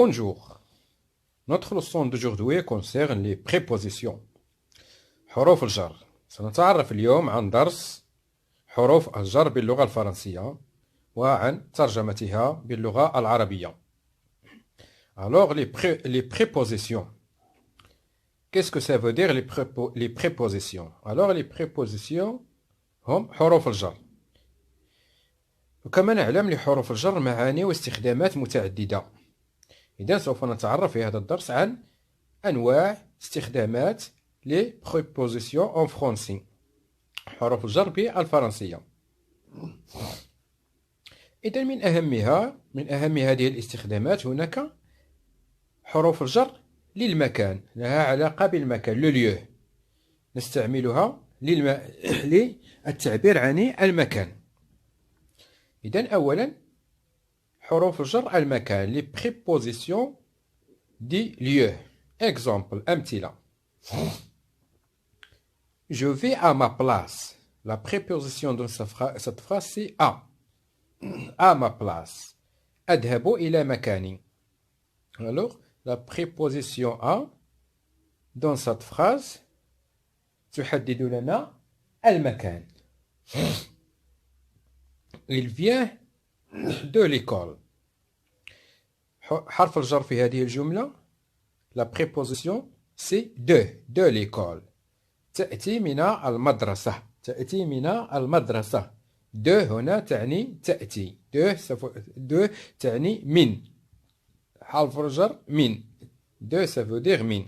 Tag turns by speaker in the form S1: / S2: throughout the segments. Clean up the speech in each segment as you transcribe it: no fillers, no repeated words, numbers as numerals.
S1: Bonjour. Notre leçon d'aujourd'hui concerne les prépositions. حروف الجر. سنتعرف اليوم عن درس حروف الجر باللغة الفرنسية وعن ترجمتها باللغة العربية. Alors, les prépositions. Qu'est-ce que ça veut dire les prépositions? Alors, les prépositions هم حروف الجر. وكما نعلم لحروف الجر معاني واستخدامات متعددة. إذن سوف نتعرف في هذا الدرس عن أنواع استخدامات les prépositions en français. حروف الجر بالفرنسية. إذن من أهم هذه الاستخدامات هناك حروف الجر للمكان، لها علاقة بالمكان، le lieu. نستعملها للتعبير عن المكان. إذن أولا حروف الجر المكان les prépositions du lieu. Exemple, أمثلة. Je vais à ma place. La préposition dans cette phrase c'est à. À ma place. أذهب إلى مكاني. Alors, la préposition à dans cette phrase تحدد لنا المكان. Il vient de l'école. حرف الجر في هذه الجملة la préposition c'est de l'école. تأتي من المدرسة. تأتي من المدرسة. de هنا تعني تأتي. de تعني من. حرف الجر من. de ça veut dire من.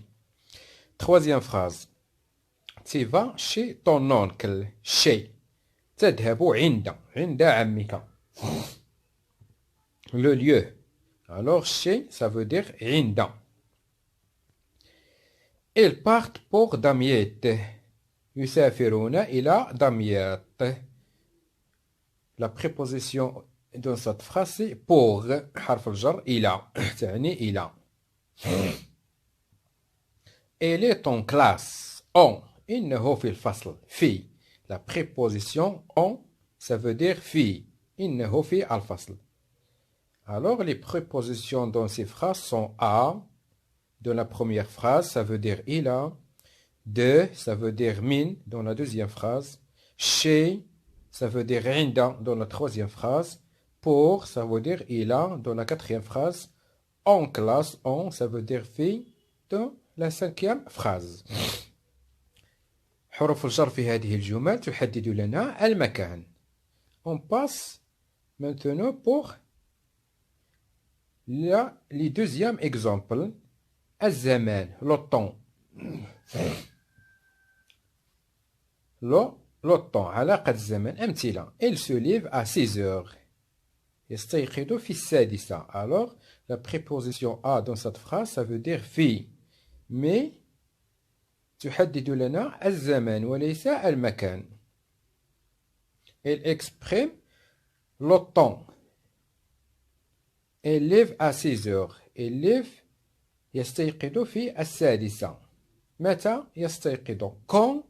S1: Troisième phrase. Tu vas chez ton oncle. chez. تذهب عند عمك. Le lieu. Alors, chez, ça veut dire عند. Ils partent pour دمياط. يسافرون إلى دمياط. La préposition dans cette phrase c'est pour. حرف الجر إلى. تعني إلى. Elle est en classe. En. إنه في الفصل. في. La préposition en, ça veut dire في. إنه في الفصل. Alors, les prépositions dans ces phrases sont à. Dans la première phrase, ça veut dire il a. De, ça veut dire min dans la deuxième phrase. Chez, ça veut dire inda dans la troisième phrase. Pour, ça veut dire il a dans la quatrième phrase. En classe, en, ça veut dire fi dans la cinquième phrase. حروف الجر في هذه الجمل تحدد لنا المكان. On passe maintenant pour les deuxième exemple. الزمان, le temps. le temps, علاقة الزمن. أمثلة. Il se lève à 6 heures. يستيقظ في السادسة. Alors, la préposition à dans cette phrase, ça veut dire في. Mais, تحدد لنا الزمان وليس المكان. Il exprime le temps. Il lève à 6 heures. Il lève يستيقظ في السادسة. متى يستيقظ؟ Quand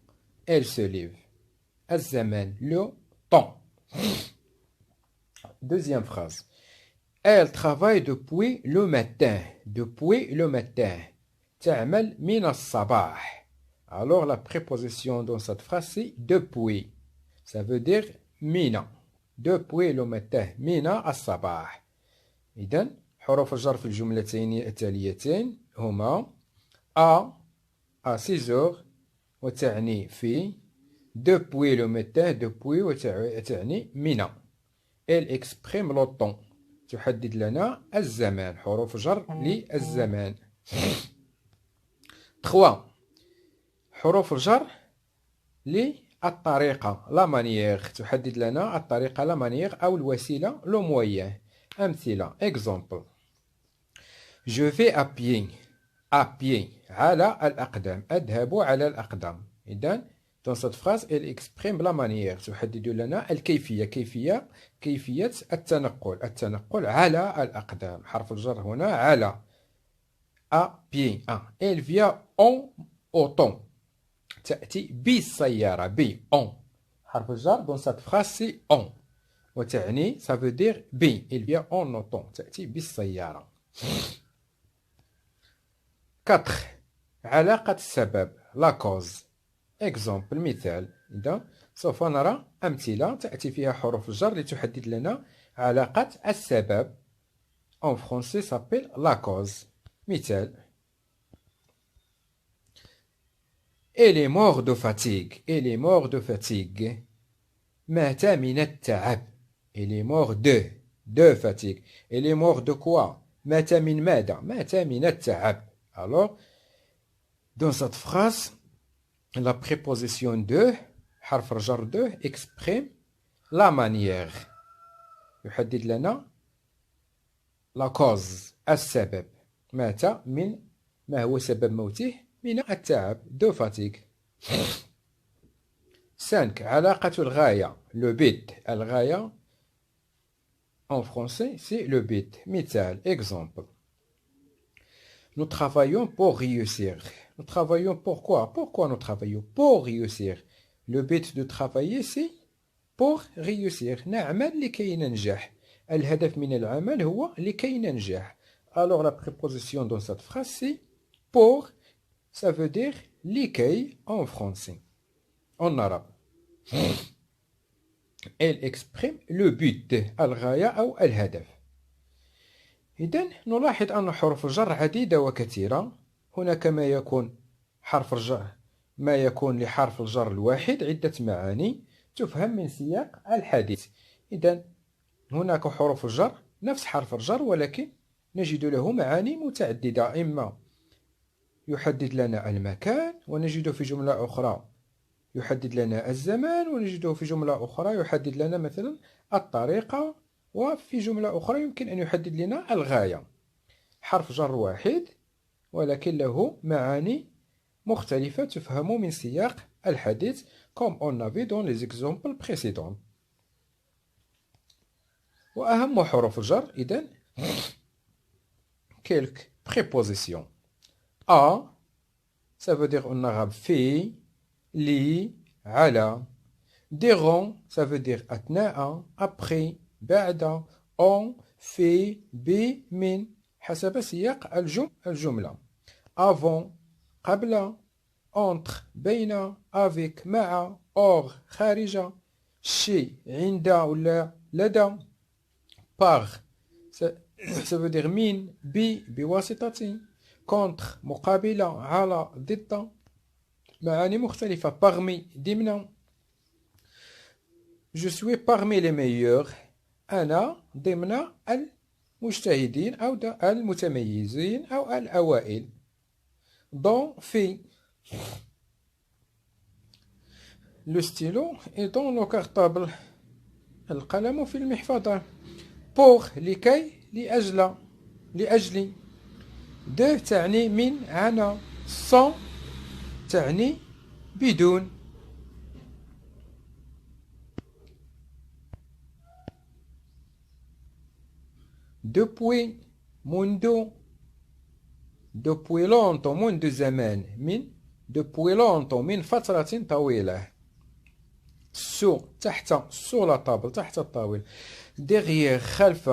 S1: elle se lève. الزمان, le temps. Deuxième phrase. Elle travaille depuis le matin. Depuis le matin. تعمل من الصباح. Alors la préposition dans cette phrase c'est depuis. Ça veut dire من. Depuis le matin. من الصباح. إذن حروف الجر في الجملتين التاليتين هما à 6 heures وتعني في. depuis le matin. depuis وتعني من. elle exprime le temps. تحدد لنا الزمان. حروف جر للزمان. 3. حروف الجر للطريقة la manière. تحدد لنا الطريقة la manière أو الوسيلة le moyen. أمثلة. Exemple. Je vais à pied. À pied. على الأقدام. أذهب على الأقدام. إذن dans cette phrase elle exprime la manière. تحدد لنا الكيفية. كيفية التنقل. التنقل على الأقدام. حرف الجر هنا على. à pied. Elle vient en auto. تأتي بالسيارة. en. حرف الجر dans cette phrase c'est en. وتعني ça veut dire il vient en auto. تأتي بالسيارة. 4. علاقة السبب لا كوز. Exemple مثال. إذا سوف نرى أمثلة تأتي فيها حروف الجر لتحدد لنا علاقة السبب. En français s'appelle la cause. مثال. Elle est mort de fatigue. Elle est mort de fatigue. مات من التعب. Elle est mort de fatigue. Elle est mort de quoi? مات من ماذا؟ مات من التعب. Alors, dans cette phrase, la préposition de, حرف الجر de, exprime la manière. يحدد لنا la cause, السبب. مات من، ما هو سبب موته؟ من التعب. de fatigue. 5. علاقة الغاية. Le but. الغاية en français c'est le but. مثال. Exemple. Nous travaillons pour réussir. Nous travaillons pour quoi? Pourquoi nous travaillons? Pour réussir. Le but de travailler c'est pour réussir. نعمل لكي ننجح. الهدف من العمل هو لكي ننجح. Alors la préposition dans cette phrase c'est pour. Ça veut dire لكي en français. En arabe. Elle exprime le but. الغاية أو الهدف. إذن نلاحظ أن حروف الجر عديدة وكثيرة. هناك ما يكون لحرف الجر الواحد عدة معاني تفهم من سياق الحديث. إذن هناك حروف الجر نفس حرف الجر ولكن نجد له معاني متعددة. إما يحدد لنا المكان ونجده في جملة أخرى يحدد لنا الزمان ونجده في جملة أخرى يحدد لنا مثلا الطريقة وفي جملة أخرى يمكن أن يحدد لنا الغاية. حرف جر واحد ولكن له معاني مختلفة تفهم من سياق الحديث comme on a vu dans les exemples précédents. وأهم حروف الجر إذن quelques prépositions. A, ça veut dire en arabe في, li, على. Durant, ça veut dire أثناء, après, بعد, en, في, ب, من حسب سياق الجملة. Avant, قبل, entre, بين, avec, مع, hors, خارج, chez, عند ولا لدى. Par, ça veut dire من, بواسطة. contre مقابلة على ضد معاني مختلفة. parmi ضمن. je suis parmi les meilleurs أنا ضمن المجتهدين أو المتميزين أو الأوائل. dans في. le stylo est dans le cartable. القلم في المحفظة. pour لكي لأجل. de تعني من عنا. sans تعني بدون. depuis منذ. depuis longtemps منذ زمان. من depuis longtemps من فترة طويلة. sous تحت. sous la table تحت الطاولة. derrière خلف.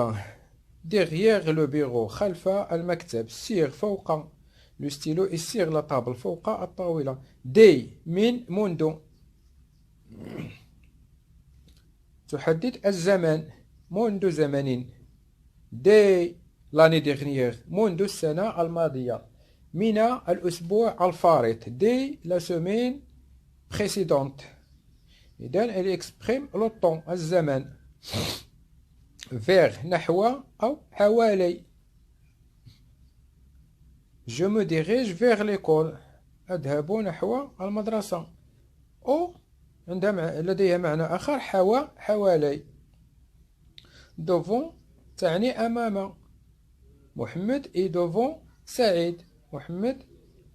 S1: derrière le bureau خلف المكتب. sur فوق. le stylo est sur la table فوق الطاولة. des منذ تحدد الزمن. منذ زمن. des l'année dernière منذ السنة الماضية. من الأسبوع الفارط. des la semaine précédente. إذن elle exprime le temps الزمن. vers نحو أو حوالي. je me dirige vers l'école أذهب نحو المدرسة. أو لديها معنى آخر حوالي. devant تعني أمام. محمد est devant سعيد. محمد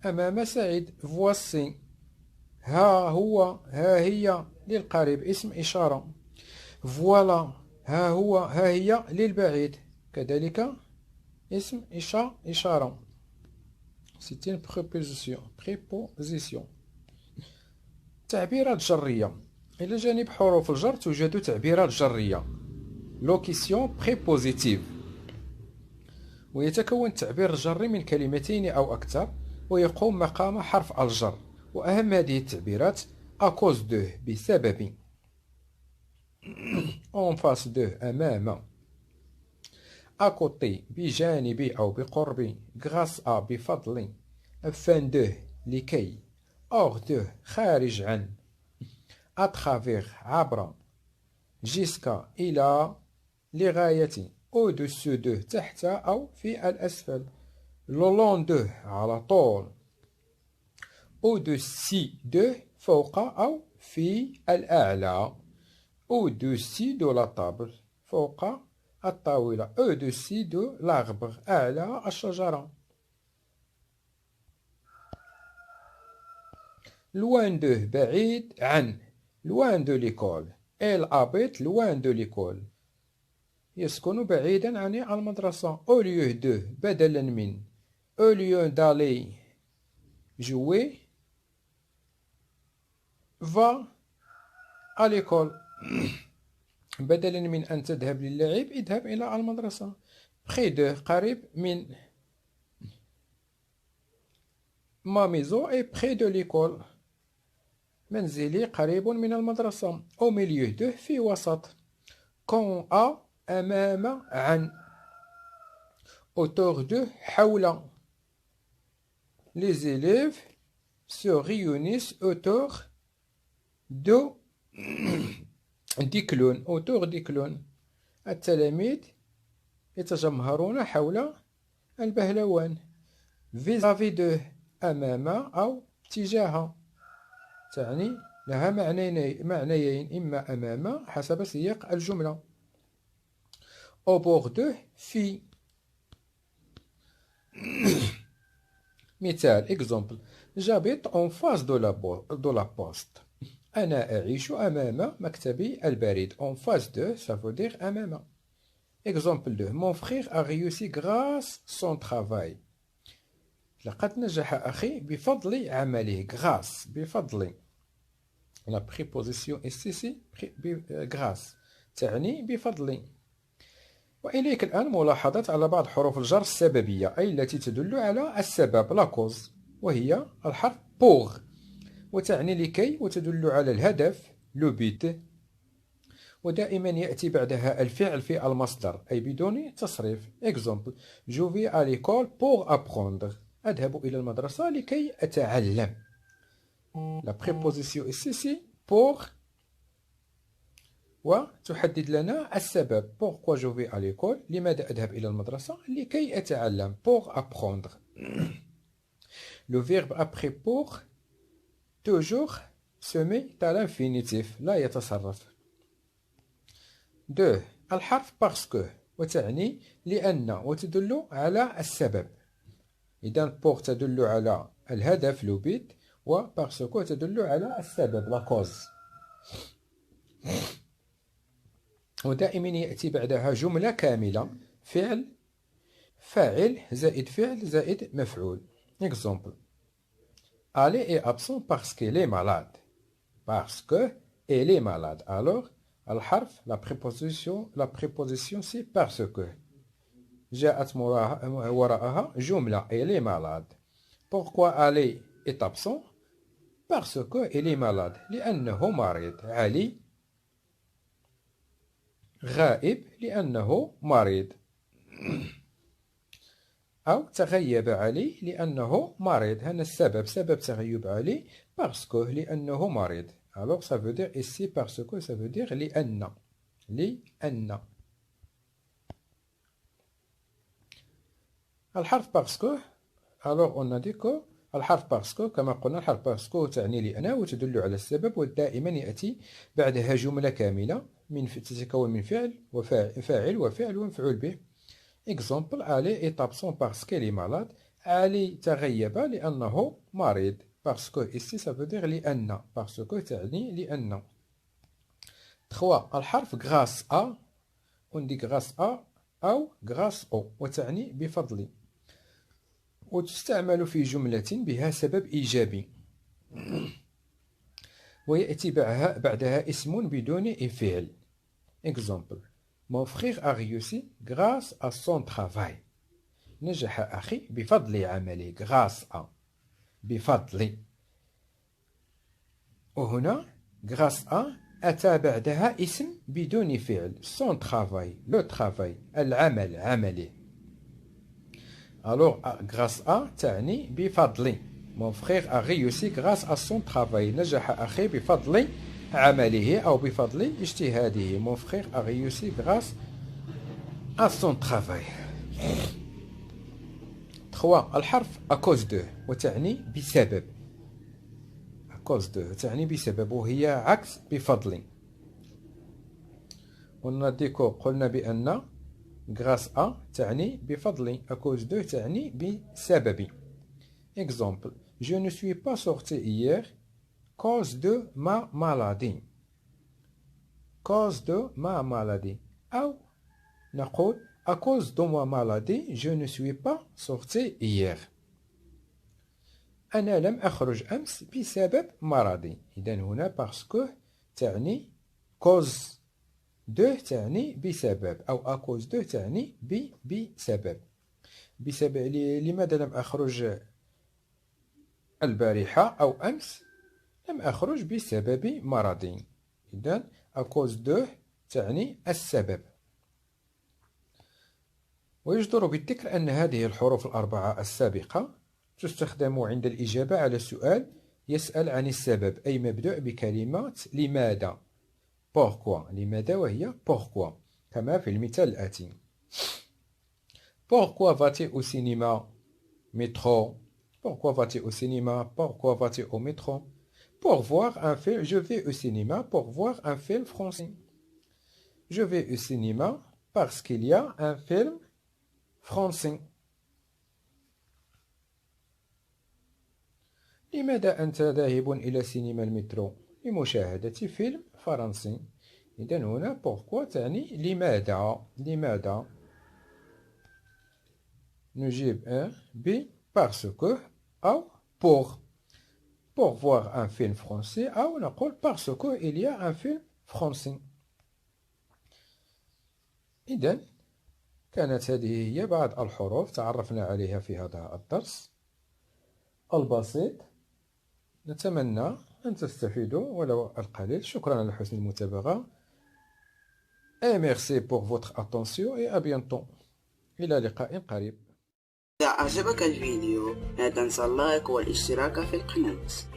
S1: أمام سعيد. voici ها هو ها هي للقريب اسم إشارة. voilà ها هو ها هي للبعيد كذلك اسم إشارة. c'est une préposition. تعبيرات جرية. إلى جانب حروف الجر توجد تعبيرات جرية locution prépositive. ويتكون التعبير الجري من كلمتين أو أكثر ويقوم مقام حرف الجر. وأهم هذه التعبيرات à cause de بسبب، en face de أمام، à côté بجانب أو بقرب، grâce à بفضل، afin de لكي، hors de خارج عن، à travers عبر، jusqu'à إلى، لغاية، au-dessus de تحت أو في الأسفل، le long de على طول، au-dessus de فوق أو في الأعلى، au-dessus de la table فوق الطاولة، au-dessus de l'arbre أعلى الشجرة. loin de بعيد عن، loin de l'école. elle habite loin de l'école. يسكن بعيدا عن المدرسة. au lieu de بدلا من، au lieu d'aller jouer va à l'école. بدلا من أن تذهب للعب اذهب إلى المدرسة. près de قريب من، ma maison est près de l'école. منزلي قريب من المدرسة. au milieu de في وسط. quand à أمام عن. autour de حول. les élèves se réunissent autour de ديكلون. autour ديكلون. التلاميذ يتجمهرون حول البهلوان. vis-à-vis de أمام أو تجاه، تعني لها معنيين إما أمام حسب سياق الجملة. au bord de في. مثال exemple j'habite en face de la poste. أنا أعيش أمام مكتب البريد. en face de ça veut dire أمام. exemple 2 mon frère a réussi grâce son travail. لقد نجح أخي بفضل عمله. grâce بفضل. la préposition ici grâce تعني بفضل. وإليك الآن ملاحظات على بعض حروف الجر السببية أي التي تدل على السبب لا كوز، وهي الحرف pour وتعني لكي وتدل على الهدف لو بيت، ودائما يأتي بعدها الفعل في المصدر أي بدون تصريف. exemple je vais à l'école pour apprendre. أذهب إلى المدرسة لكي أتعلم. la préposition ici pour وتحدد لنا السبب. pourquoi je vais à l'école لماذا أذهب إلى المدرسة لكي أتعلم pour apprendre. le verbe après pour toujours se met à l'infinitif لا يتصرف. 2 الحرف parce que وتعني لأن وتدل على السبب. إذن pour تدل على الهدف لو بيت، و parce que تدل على السبب لا كوز. ودائما يأتي بعدها جملة كاملة فعل فاعل زائد فعل زائد مفعول. exemple Ali est absent parce qu'elle est malade. parce que elle est malade. alors الحرف la préposition c'est parce que. جاءت وراءها جملة elle est malade. pourquoi Ali est absent parce que elle est malade لأنه مريض. علي غائب لأنه مريض. أو تغيب علي لأنه مريض. هنا السبب سبب تغيب علي parce que لأنه مريض. alors ça veut dire ici parce que ça veut dire لأن. الحرف parce que alors on a dit que الحرف parce que كما قلنا الحرف parce que تعني لأن وتدل على السبب، ودائما يأتي بعدها جملة كاملة تتكون من فعل وفاعل وفعل ومفعول به. exemple Ali est absent parce qu'elle est malade. علي تغيب لأنه مريض. parce que ici ça veut dire لأن. parce que تعني لأن. 3 الحرف grâce à on dit grâce à أو grâce au وتعني بفضل، وتستعمل في جملة بها سبب إيجابي ويأتي بعدها اسم بدون فعل. exemple mon frère a réussi grâce à son travail. نجح أخي بفضل عمله. grâce à بفضل. وهنا grâce à أتى بعدها اسم بدون فعل son travail le travail العمل عمله. Alors grâce à تعني بفضل. Mon frère a réussi grâce à son travail. نجح أخي بفضل عمله أو بفضل اجتهاده. Mon frère a réussi grâce à son travail. 3. الحرف à cause de وتعني بسبب. à cause de تعني بسبب وهي عكس بفضل. وناديكو قلنا بأن grâce à تعني بفضل à cause de تعني بسبب. Exemple. Je ne suis pas sorti hier cause de ma maladie. Cause de ma maladie. أو نقول à cause de ma maladie je ne suis pas sorti hier. أنا لم أخرج أمس بسبب مرضي. إذن هنا parce que تعني cause de تعني بسبب أو à cause de تعني بسبب. بسبب لماذا لم أخرج البارحة أو أمس؟ لم أخرج بسبب مرضي. إذن à cause de تعني السبب. ويجدر بالذكر أن هذه الحروف الأربعة السابقة تستخدم عند الإجابة على السؤال يسأل عن السبب أي مبدوء بكلمة لماذا pourquoi. لماذا وهي pourquoi كما في المثال الآتي. Pourquoi vas-tu au cinéma métro? Pourquoi vas-tu au cinéma? Pourquoi vas-tu au métro? Pour voir un film. Je vais au cinéma pour voir un film français. Je vais au cinéma parce qu'il y a un film français. لماذا أنت ذاهب إلى سينما المترو؟ لمشاهدة فيلم فرنسي. إذن هنا pourquoi تعني لماذا. لماذا نجيب ب parce que أو pour voir un film français أو نقول parce que il y a un film français. إذن كانت هذه هي بعض الحروف تعرفنا عليها في هذا الدرس البسيط. نتمنى أن تستفيدوا ولو القليل. شكرا على حسن المتابعة. Et merci pour votre attention et à bientôt. إلى لقاء قريب.
S2: إذا أعجبك الفيديو لا تنسى اللايك والاشتراك في القناة.